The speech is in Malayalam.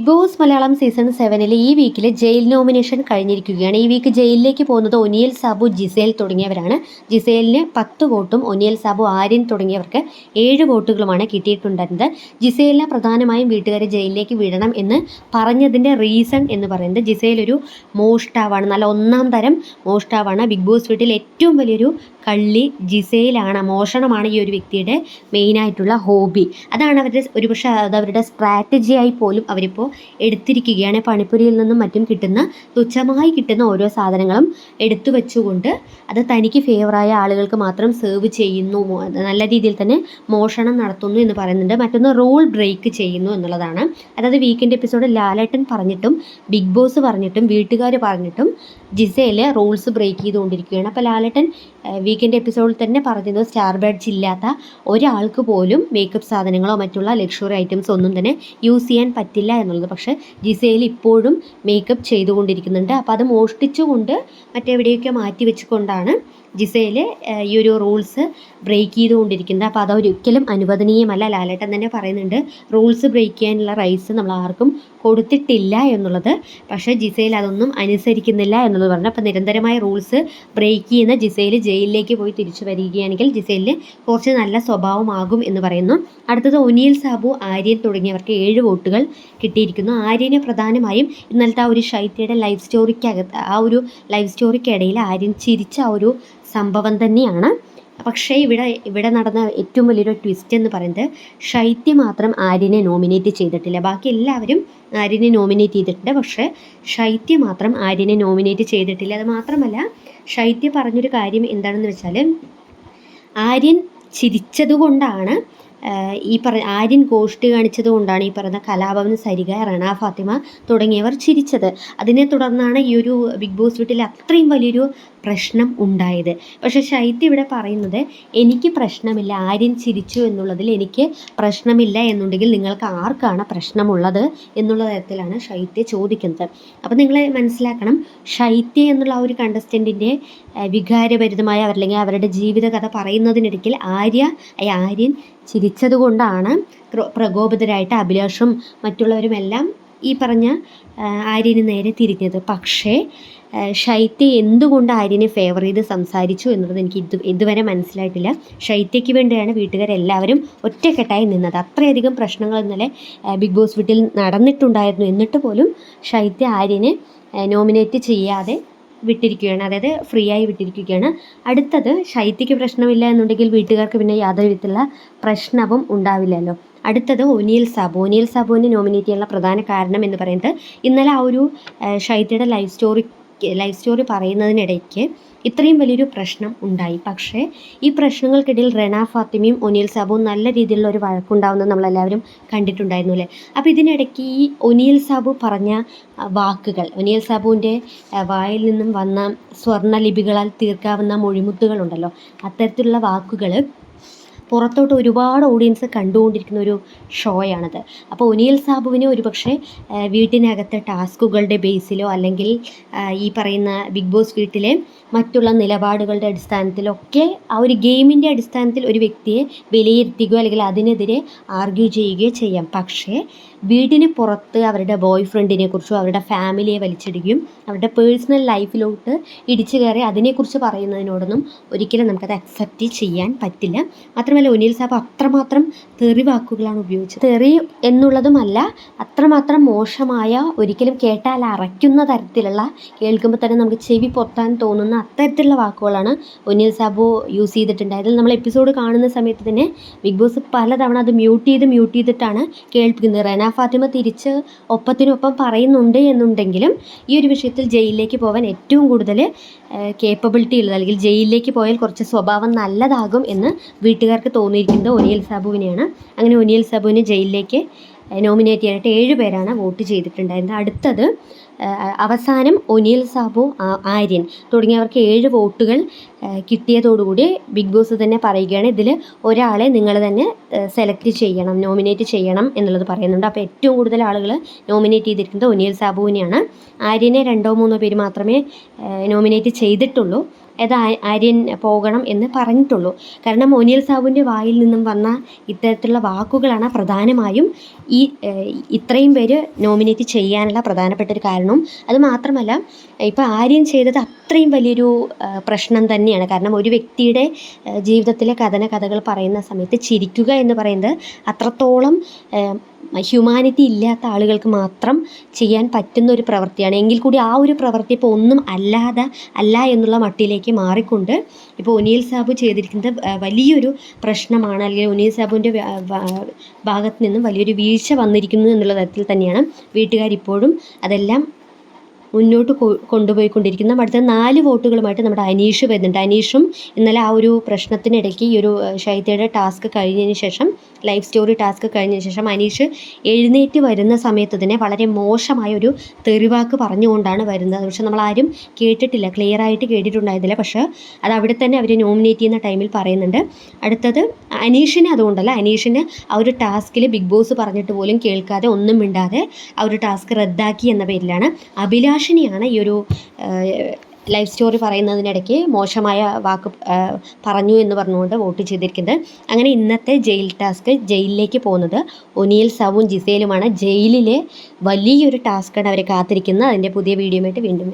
ബിഗ് ബോസ് മലയാളം സീസൺ 7 ഈ വീക്കിൽ ജയിൽ നോമിനേഷൻ കഴിഞ്ഞിരിക്കുകയാണ്. ഈ വീക്ക് ജയിലിലേക്ക് പോകുന്നത് ഒനിയൽ സാബു, ജിസേൽ തുടങ്ങിയവരാണ്. ജിസേലിന് 10 വോട്ടും ഒനിയൽ സാബു, ആര്യൻ തുടങ്ങിയവർക്ക് 7 വോട്ടുകളുമാണ് കിട്ടിയിട്ടുണ്ടായിരുന്നത്. ജിസേലിനെ പ്രധാനമായും വീട്ടുകാരെ ജയിലിലേക്ക് വിടണം എന്ന് പറഞ്ഞതിൻ്റെ റീസൺ എന്ന് പറയുന്നത് ജിസേൽ ഒരു മോഷ്ടാവാണ്, നല്ല ഒന്നാം തരം മോഷ്ടാവാണ്. ബിഗ് ബോസ് വീട്ടിൽ ഏറ്റവും വലിയൊരു കള്ളി ജിസേലാണ്. മോഷണമാണ് ഈ ഒരു വ്യക്തിയുടെ മെയിനായിട്ടുള്ള ഹോബി. അതാണ് ഒരുപക്ഷെ അവരുടെ സ്ട്രാറ്റജിയായി പോലും അവരിപ്പോൾ എടുത്തിരിക്കുകയാണ്. പണിപ്പുരിയിൽ നിന്നും മറ്റും തുച്ഛമായി കിട്ടുന്ന ഓരോ സാധനങ്ങളും എടുത്തു വെച്ചുകൊണ്ട് അത് തനിക്ക് ഫേവറായ ആളുകൾക്ക് മാത്രം സെർവ് ചെയ്യുന്നു, നല്ല രീതിയിൽ തന്നെ മോഷണം നടത്തുന്നു എന്ന് പറയുന്നുണ്ട്. മറ്റൊന്ന് റൂൾ ബ്രേക്ക് ചെയ്യുന്നു എന്നുള്ളതാണ്. അതായത് വീക്കെൻഡ് എപ്പിസോഡ് ലാലേട്ടൻ പറഞ്ഞിട്ടും ബിഗ് ബോസ് പറഞ്ഞിട്ടും വീട്ടുകാർ പറഞ്ഞിട്ടും ജിസേല് റൂൾസ് ബ്രേക്ക് ചെയ്തുകൊണ്ടിരിക്കുകയാണ്. അപ്പോൾ ലാലേട്ടൻ വീക്കെൻഡ് എപ്പിസോഡിൽ തന്നെ പറഞ്ഞത് സ്റ്റാർ ബാഡ്ജ് ഇല്ലാത്ത ഒരാൾക്ക് പോലും മേക്കപ്പ് സാധനങ്ങളോ മറ്റുള്ള ലക്ഷറി ഐറ്റംസ് ഒന്നും തന്നെ യൂസ് ചെയ്യാൻ പറ്റില്ല എന്നുള്ളത്. പക്ഷേ ജിസേൽ ഇപ്പോഴും മേക്കപ്പ് ചെയ്തുകൊണ്ടിരിക്കുന്നുണ്ട്. അപ്പോൾ അത് മോഷ്ടിച്ചുകൊണ്ട് മറ്റെവിടെയൊക്കെ മാറ്റി വെച്ചുകൊണ്ടാണ് ജിസേൽ ഈ ഒരു റൂൾസ് ബ്രേക്ക് ചെയ്തുകൊണ്ടിരിക്കുന്നത്. അപ്പോൾ അതൊരിക്കലും അനുവദനീയമല്ല. ലാലേട്ടൻ തന്നെ പറയുന്നുണ്ട് റൂൾസ് ബ്രേക്ക് ചെയ്യാനുള്ള റൈറ്റ്സ് നമ്മൾ ആർക്കും കൊടുത്തിട്ടില്ല എന്നുള്ളത്. പക്ഷേ ജിസേൽ അതൊന്നും അനുസരിക്കുന്നില്ല എന്നുള്ളത് പറഞ്ഞു. അപ്പോൾ നിരന്തരമായ റൂൾസ് ബ്രേക്ക് ചെയ്യുന്ന ജിസേൽ ജയിലിലേക്ക് പോയി തിരിച്ചു വരികയാണെങ്കിൽ ജിസേലിന് കുറച്ച് നല്ല സ്വഭാവമാകും എന്ന് പറയുന്നു. അടുത്തത് ഒനിയൽ സാബു, ആര്യൻ തുടങ്ങിയവർക്ക് 7 വോട്ടുകൾ കിട്ടിയിരിക്കുന്നു. ആര്യനെ പ്രധാനമായും ഇന്നലത്തെ ആ ഒരു ശൈത്യയുടെ ലൈഫ് സ്റ്റോറിക്കകത്ത് ആ ഒരു ലൈഫ് സ്റ്റോറിക്കിടയിൽ ആര്യൻ ചിരിച്ച ആ ഒരു സംഭവം തന്നെയാണ്. പക്ഷേ ഇവിടെ നടന്ന ഏറ്റവും വലിയൊരു ട്വിസ്റ്റ് എന്ന് പറയുന്നത് ശൈത്യ മാത്രം ആര്യനെ നോമിനേറ്റ് ചെയ്തിട്ടില്ല. ബാക്കി എല്ലാവരും ആര്യനെ നോമിനേറ്റ് ചെയ്തിട്ടുണ്ട്. പക്ഷേ ശൈത്യ മാത്രം ആര്യനെ നോമിനേറ്റ് ചെയ്തിട്ടില്ല. അത് മാത്രമല്ല, ശൈത്യ പറഞ്ഞൊരു കാര്യം എന്താണെന്ന് വെച്ചാൽ ആര്യൻ ചിരിച്ചതുകൊണ്ടാണ് ആര്യൻ ഗോഷ്ടി കാണിച്ചത് കൊണ്ടാണ് ഈ പറയുന്ന കലാഭവൻ സരിക, റണ ഫാത്തിമ തുടങ്ങിയവർ ചിരിച്ചത്. അതിനെ തുടർന്നാണ് ഈ ഒരു ബിഗ് ബോസ് വീട്ടിൽ അത്രയും വലിയൊരു പ്രശ്നം ഉണ്ടായത്. പക്ഷേ ശൈത്യ ഇവിടെ പറയുന്നത് എനിക്ക് പ്രശ്നമില്ല, ആര്യൻ ചിരിച്ചു എന്നുള്ളതിൽ എനിക്ക് പ്രശ്നമില്ല എന്നുണ്ടെങ്കിൽ നിങ്ങൾക്ക് ആർക്കാണ് പ്രശ്നമുള്ളത് എന്നുള്ള തരത്തിലാണ് ശൈത്യ ചോദിക്കുന്നത്. അപ്പോൾ നിങ്ങൾ മനസ്സിലാക്കണം, ശൈത്യ എന്നുള്ള ആ ഒരു കണ്ടസ്റ്റൻറ്റിൻ്റെ വികാരഭരിതമായ അല്ലെങ്കിൽ അവരുടെ ജീവിതകഥ പറയുന്നതിനിടയ്ക്കിൽ ആര്യൻ ചിരിച്ചതുകൊണ്ടാണ് പ്രകോപിതരായിട്ട് അഭിലാഷും മറ്റുള്ളവരുമെല്ലാം ഈ പറഞ്ഞ ആര്യന് നേരെ തിരിഞ്ഞത്. പക്ഷേ ശൈത്യ എന്തുകൊണ്ട് ആര്യനെ ഫേവർ ചെയ്ത് സംസാരിച്ചു എന്നുള്ളത് എനിക്ക് ഇതുവരെ മനസ്സിലായിട്ടില്ല. ശൈത്യയ്ക്ക് വേണ്ടിയാണ് വീട്ടുകാരെല്ലാവരും ഒറ്റക്കെട്ടായി നിന്നത്. അത്രയധികം പ്രശ്നങ്ങൾ ഇന്നലെ ബിഗ് ബോസ് വീട്ടിൽ നടന്നിട്ടുണ്ടായിരുന്നു. എന്നിട്ട് പോലും ശൈത്യ ആര്യനെ നോമിനേറ്റ് ചെയ്യാതെ വിട്ടിരിക്കുകയാണ്, അതായത് ഫ്രീ ആയി വിട്ടിരിക്കുകയാണ്. അടുത്തത് ശൈത്യയ്ക്ക് പ്രശ്നമില്ല എന്നുണ്ടെങ്കിൽ വീട്ടുകാർക്ക് പിന്നെ യാതൊരു വിധത്തിലുള്ള പ്രശ്നവും ഉണ്ടാവില്ലല്ലോ. അടുത്തത് ഒനിയൽ സാബുവിനെ നോമിനേറ്റ് ചെയ്യാനുള്ള പ്രധാന കാരണം എന്ന് പറയുന്നത് ഇന്നലെ ആ ഒരു ശൈത്യയുടെ ലൈഫ് സ്റ്റോറി പറയുന്നതിനിടയ്ക്ക് ഇത്രയും വലിയൊരു പ്രശ്നം ഉണ്ടായി. പക്ഷേ ഈ പ്രശ്നങ്ങൾക്കിടയിൽ റണ ഫാത്തിമയും ഒനിയൽ സാബുവും നല്ല രീതിയിലുള്ള ഒരു വഴക്കുണ്ടാവുന്നത് നമ്മളെല്ലാവരും കണ്ടിട്ടുണ്ടായിരുന്നു അല്ലേ. അപ്പോൾ ഇതിനിടയ്ക്ക് ഈ ഒനിയൽ സാബു പറഞ്ഞ വാക്കുകൾ, ഒനിയൽ സാബുവിൻ്റെ വായിൽ നിന്നും വന്ന സ്വർണ്ണലിപികളാൽ തീർക്കാവുന്ന മൊഴിമുത്തുകളുണ്ടല്ലോ, അത്തരത്തിലുള്ള വാക്കുകൾ പുറത്തോട്ട് ഒരുപാട് ഓഡിയൻസ് കണ്ടുകൊണ്ടിരിക്കുന്ന ഒരു ഷോയാണത്. അപ്പോൾ ഒനിയൽ സാബുവിനെ ഒരുപക്ഷെ വീട്ടിനകത്തെ ടാസ്കുകളുടെ ബേസിലോ അല്ലെങ്കിൽ ഈ പറയുന്ന ബിഗ് ബോസ് വീട്ടിലെ മറ്റുള്ള നിലപാടുകളുടെ അടിസ്ഥാനത്തിലൊക്കെ ആ ഒരു ഗെയിമിൻ്റെ അടിസ്ഥാനത്തിൽ ഒരു വ്യക്തിയെ വിലയിരുത്തുകയോ അല്ലെങ്കിൽ അതിനെതിരെ ആർഗ്യൂ ചെയ്യുകയോ ചെയ്യാം. പക്ഷേ വീടിന് പുറത്ത് അവരുടെ ബോയ് ഫ്രണ്ടിനെ കുറിച്ചോ അവരുടെ ഫാമിലിയെ വലിച്ചിടുകയും അവരുടെ പേഴ്സണൽ ലൈഫിലോട്ട് ഇടിച്ചു കയറി അതിനെക്കുറിച്ച് പറയുന്നതിനോടൊന്നും ഒരിക്കലും നമുക്കത് അക്സെപ്റ്റ് ചെയ്യാൻ പറ്റില്ല. മാത്രമല്ല ഒനിയൽ സാബ് അത്രമാത്രം തെറി വാക്കുകളാണ് ഉപയോഗിച്ചത്. തെറി എന്നുള്ളതുമല്ല, അത്രമാത്രം മോശമായ, ഒരിക്കലും കേട്ടാൽ അറയ്ക്കുന്ന തരത്തിലുള്ള, കേൾക്കുമ്പോൾ തന്നെ നമുക്ക് ചെവി പൊത്താൻ തോന്നുന്ന അത്തരത്തിലുള്ള വാക്കുകളാണ് ഒനിയൽ സാബു യൂസ് ചെയ്തിട്ടുണ്ടായത്. നമ്മൾ എപ്പിസോഡ് കാണുന്ന സമയത്ത് തന്നെ ബിഗ് ബോസ് പലതവണ അത് മ്യൂട്ട് ചെയ്തിട്ടാണ് കേൾപ്പിക്കുന്നത്. റെന ഫാത്തിമ തിരിച്ച് ഒപ്പത്തിനൊപ്പം പറയുന്നുണ്ട് എന്നുണ്ടെങ്കിലും ഈ ഒരു വിഷയത്തിൽ ജയിലിലേക്ക് പോകാൻ ഏറ്റവും കൂടുതൽ കേപ്പബിലിറ്റി ഉള്ളത് അല്ലെങ്കിൽ ജയിലിലേക്ക് പോയാൽ കുറച്ച് സ്വഭാവം നല്ലതാകും എന്ന് വീട്ടുകാർക്ക് തോന്നിയിരിക്കുന്നത് ഒനിയൽ സാബുവിനെയാണ്. അങ്ങനെ ഒനിയൽ സാബുവിനെ ജയിലിലേക്ക് നോമിനേറ്റ് ചെയ്യാനായിട്ട് 7 പേരാണ് വോട്ട് ചെയ്തിട്ടുണ്ടായിരുന്നത്. അടുത്തത് അവസാനം ഒനിയൽ സാബു, ആര്യൻ തുടങ്ങിയവർക്ക് 7 വോട്ടുകൾ കിട്ടിയതോടുകൂടി ബിഗ് ബോസ് തന്നെ പറയുകയാണ് ഇതിൽ ഒരാളെ നിങ്ങൾ തന്നെ സെലക്ട് ചെയ്യണം, നോമിനേറ്റ് ചെയ്യണം എന്നുള്ളത് പറയുന്നുണ്ട്. അപ്പോൾ ഏറ്റവും കൂടുതൽ ആളുകൾ നോമിനേറ്റ് ചെയ്തിരിക്കുന്നത് ഒനിയൽ സാബുവിനെയാണ്. ആര്യനെ 2-3 പേര് മാത്രമേ നോമിനേറ്റ് ചെയ്തിട്ടുള്ളൂ. ഏതാ ആര്യൻ പോകണം എന്ന് പറഞ്ഞിട്ടുള്ളൂ. കാരണം ഒനിയൽ സാബുവിൻ്റെ വായിൽ നിന്നും വന്ന ഇത്തരത്തിലുള്ള വാക്കുകളാണ് പ്രധാനമായും ഈ ഇത്രയും പേര് നോമിനേറ്റ് ചെയ്യാനുള്ള പ്രധാനപ്പെട്ട ഒരു കാരണവും. അതുമാത്രമല്ല ഇപ്പോൾ ആര്യൻ ചെയ്തത് അത്രയും വലിയൊരു പ്രശ്നം തന്നെയാണ്. കാരണം ഒരു വ്യക്തിയുടെ ജീവിതത്തിലെ കഥകൾ പറയുന്ന സമയത്ത് ചിരിക്കുക എന്ന് പറയുന്നത് അത്രത്തോളം ഹ്യൂമാനിറ്റി ഇല്ലാത്ത ആളുകൾക്ക് മാത്രം ചെയ്യാൻ പറ്റുന്ന ഒരു പ്രവൃത്തിയാണ്. എങ്കിൽ കൂടി ആ ഒരു പ്രവൃത്തി ഇപ്പോൾ ഒന്നും അല്ല എന്നുള്ള മട്ടിലേക്ക് മാറിക്കൊണ്ട് ഇപ്പോൾ ഒനിയൽ സാബു ചെയ്തിരിക്കുന്നത് വലിയൊരു പ്രശ്നമാണ്. അല്ലെങ്കിൽ ഒനിയൽ സാബുവിൻ്റെ ഭാഗത്ത് നിന്നും വലിയൊരു വീഴ്ച വന്നിരിക്കുന്നു എന്നുള്ള തരത്തിൽ തന്നെയാണ് വീട്ടുകാരിപ്പോഴും അതെല്ലാം മുന്നോട്ട് കൊണ്ടുപോയിക്കൊണ്ടിരിക്കുന്ന. അടുത്ത 4 വോട്ടുകളുമായിട്ട് നമ്മുടെ അനീഷ് വരുന്നുണ്ട്. അനീഷും ഇന്നലെ ആ ഒരു പ്രശ്നത്തിനിടയ്ക്ക് ഈ ഒരു ഷൈത്തയുടെ ടാസ്ക് കഴിഞ്ഞതിന് ശേഷം, ലൈഫ് സ്റ്റോറി ടാസ്ക് കഴിഞ്ഞതിന് ശേഷം അനീഷ് എഴുന്നേറ്റ് വരുന്ന സമയത്ത് തന്നെ വളരെ മോശമായ ഒരു തെറിവാക്ക് പറഞ്ഞുകൊണ്ടാണ് വരുന്നത്. പക്ഷെ നമ്മളാരും കേട്ടിട്ടില്ല, ക്ലിയർ ആയിട്ട് കേട്ടിട്ടുണ്ടായിരുന്നില്ല. പക്ഷേ അത് അവിടെ തന്നെ അവർ നോമിനേറ്റ് ചെയ്യുന്ന ടൈമിൽ പറയുന്നുണ്ട്. അടുത്തത് അനീഷിന് അതുകൊണ്ടല്ല, അനീഷിന് ആ ഒരു ടാസ്കിൽ ബിഗ് ബോസ് പറഞ്ഞിട്ട് പോലും കേൾക്കാതെ ഒന്നും മിണ്ടാതെ ആ ഒരു ടാസ്ക് റദ്ദാക്കി എന്ന പേരിലാണ് അഭിലാഷിനെയാണ് ഈ ഒരു ലൈഫ് സ്റ്റോറി പറയുന്നതിനിടയ്ക്ക് മോശമായ വാക്ക് പറഞ്ഞു എന്ന് പറഞ്ഞുകൊണ്ട് വോട്ട് ചെയ്തിരിക്കുന്നത്. അങ്ങനെ ഇന്നത്തെ ജയിൽ ടാസ്ക്, ജയിലിലേക്ക് പോകുന്നത് ഒനിയൽ സാബുവും ജിസേലുമാണ്. ജയിലിലെ വലിയൊരു ടാസ്ക്കാണ് അവരെ കാത്തിരിക്കുന്നത്. അതിൻ്റെ പുതിയ വീഡിയോയുമായിട്ട് വീണ്ടും